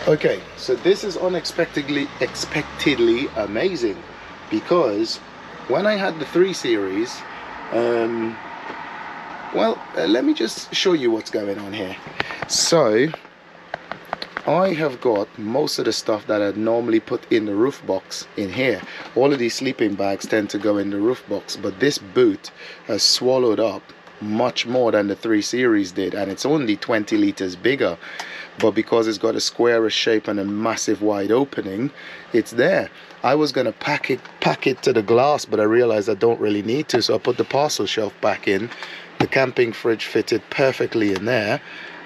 Okay, so this is expectedly amazing, because when I had the 3 Series, let me just show you what's going on here. So I have got most of the stuff that I'd normally put in the roof box in here. All of these sleeping bags tend to go in the roof box, but this boot has swallowed up much more than the 3 Series did, and it's only 20 liters bigger, but because it's got a squarish shape and a massive wide opening, it's there. I was gonna pack it to the glass, but I realized I don't really need to, so I put the parcel shelf back in. The camping fridge fitted perfectly in there,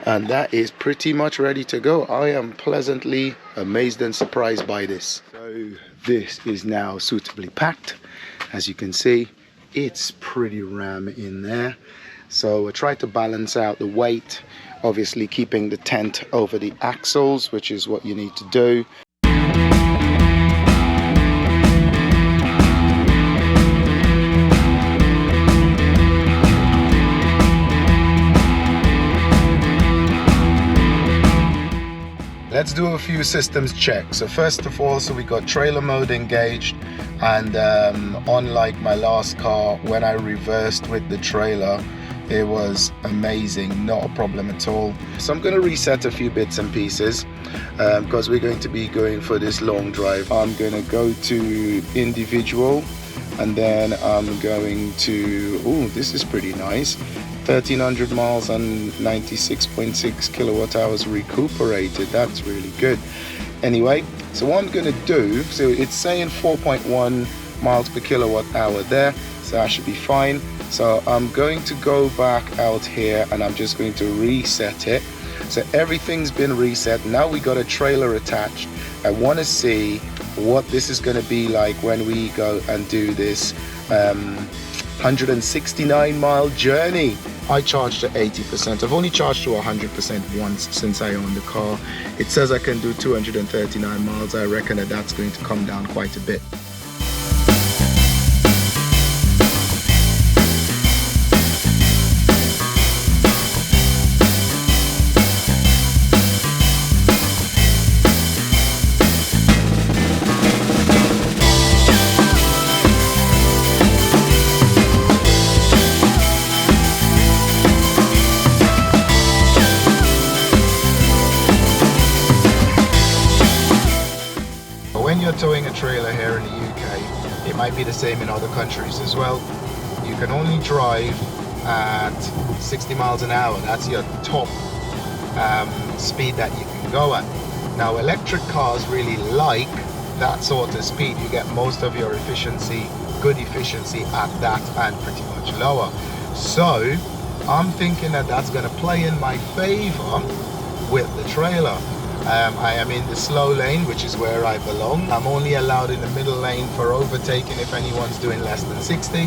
and that is pretty much ready to go. I am pleasantly amazed and surprised by this. So this is now suitably packed. As you can see, it's pretty ram in there. So I tried to balance out the weight, obviously keeping the tent over the axles, which is what you need to do. Let's do a few systems checks. So first of all, we got trailer mode engaged, and unlike my last car, when I reversed with the trailer, it was amazing, not a problem at all. So I'm going to reset a few bits and pieces because we're going to be going for this long drive. I'm going to go to individual, and then I'm going to, oh, this is pretty nice, 1300 miles and 96.6 kilowatt hours recuperated. That's really good. Anyway, so what I'm going to do, so it's saying 4.1 miles per kilowatt hour there, so that should be fine. So I'm going to go back out here, and I'm just going to reset it. So everything's been reset. Now we got a trailer attached. I want to see what this is going to be like when we go and do this 169 mile journey. I charged to 80%. I've only charged to 100% once since I own the car. It says I can do 239 miles. I reckon that that's going to come down quite a bit. When you're towing a trailer here in the UK, it might be the same in other countries as well. You can only drive at 60 miles an hour. That's your top speed that you can go at. Now, electric cars really like that sort of speed. You get most of your efficiency, good efficiency at that and pretty much lower. So I'm thinking that that's going to play in my favor with the trailer. I am in the slow lane, which is where I belong. I'm only allowed in the middle lane for overtaking if anyone's doing less than 60,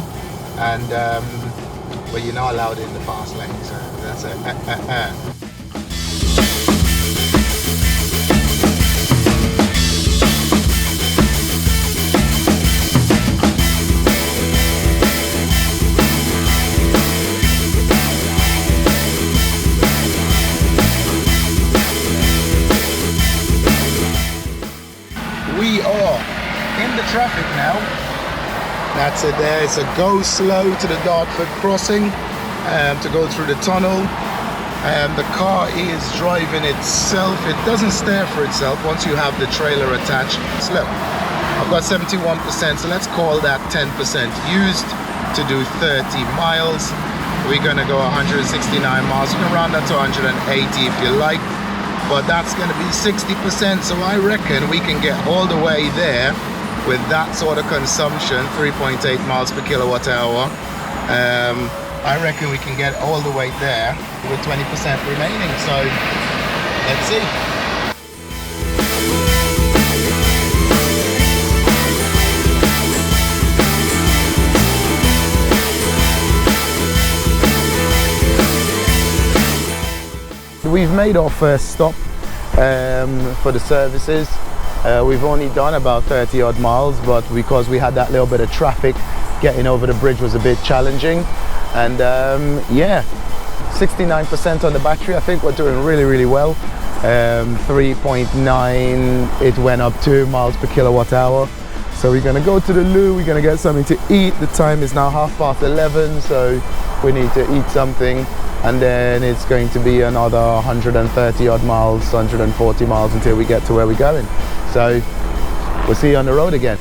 and but you're not allowed in the fast lane, so that's it. We are in the traffic now. That's it there. It's a go slow to the Dartford crossing to go through the tunnel. The car is driving itself. It doesn't stare for itself once you have the trailer attached. So look, I've got 71%, so let's call that 10% used to do 30 miles. We're going to go 169 miles. You can round that to 180 if you like. But that's going to be 60%, so I reckon we can get all the way there with that sort of consumption, 3.8 miles per kilowatt hour. I reckon we can get all the way there with 20% remaining, so let's see. We've made our first stop for the services. We've only done about 30 odd miles, but because we had that little bit of traffic, getting over the bridge was a bit challenging. And yeah, 69% on the battery. I think we're doing really, really well. 3.9, it went up 2 miles per kilowatt hour. So we're gonna go to the loo, we're gonna get something to eat. The time is now 11:30, so we need to eat something. And then it's going to be another 130 odd miles, 140 miles until we get to where we're going. So we'll see you on the road again.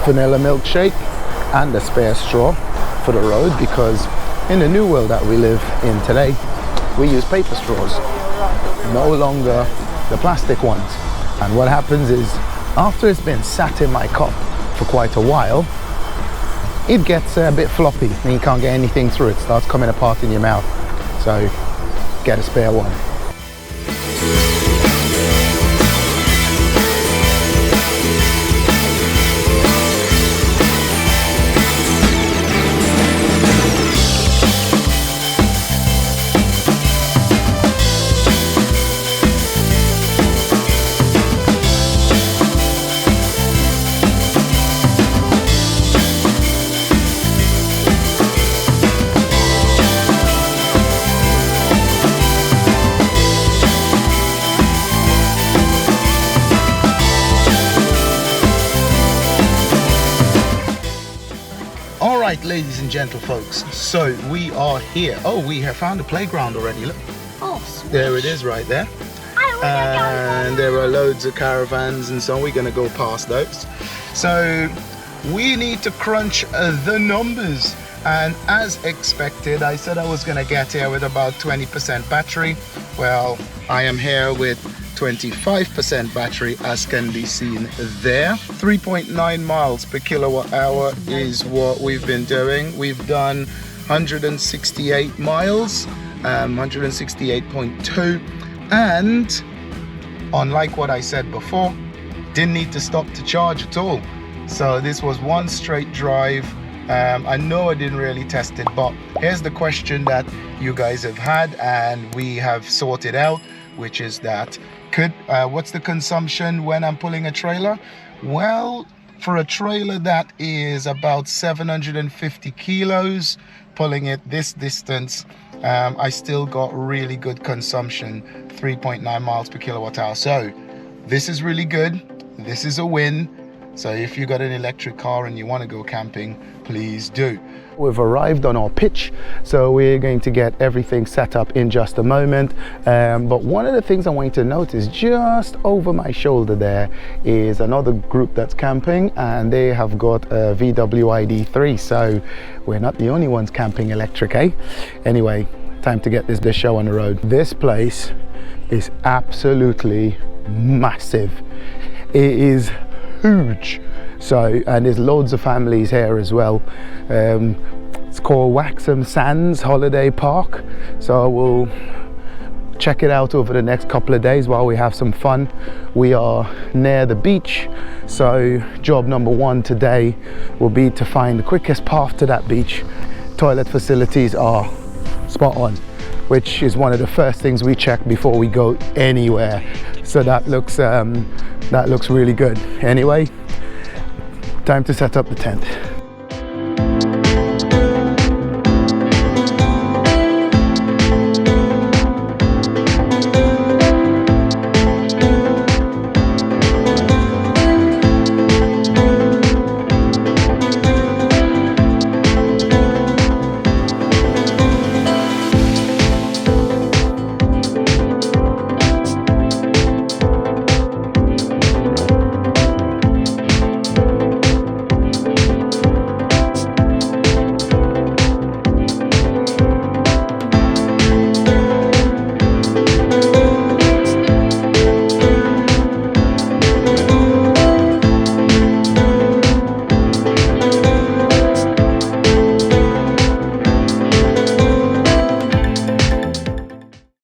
Vanilla milkshake and a spare straw for the road, because in the new world that we live in today, we use paper straws, no longer the plastic ones. And what happens is, after it's been sat in my cup for quite a while, it gets a bit floppy and you can't get anything through. It starts coming apart in your mouth. So get a spare one. Alright, ladies and gentlefolks, so we are here. Oh, we have found a playground already, look. Oh, sweet. There it is right there. And there are loads of caravans and so on. We're going to go past those. So we need to crunch the numbers. And as expected, I said I was going to get here with about 20% battery. Well, I am here with 25% battery, as can be seen there. 3.9 miles per kilowatt hour is what we've been doing. We've done 168 miles, 168.2, and unlike what I said before, didn't need to stop to charge at all. So this was one straight drive. I know I didn't really test it, but here's the question that you guys have had and we have sorted out, which is that what's the consumption when I'm pulling a trailer? Well, for a trailer that is about 750 kilos, pulling it this distance, I still got really good consumption, 3.9 miles per kilowatt hour. So this is really good. This is a win. So if you got an electric car and you want to go camping, please do. We've arrived on our pitch, so we're going to get everything set up in just a moment. But one of the things I want you to notice, just over my shoulder there is another group that's camping, and they have got a VW ID3, so we're not the only ones camping electric, eh? Anyway, time to get this show on the road. This place is absolutely massive. It is huge. So, and there's loads of families here as well. It's called Waxham Sands Holiday Park. So we'll check it out over the next couple of days while we have some fun. We are near the beach, so job number one today will be to find the quickest path to that beach. Toilet facilities are spot on, which is one of the first things we check before we go anywhere. So that looks really good. Anyway, time to set up the tent.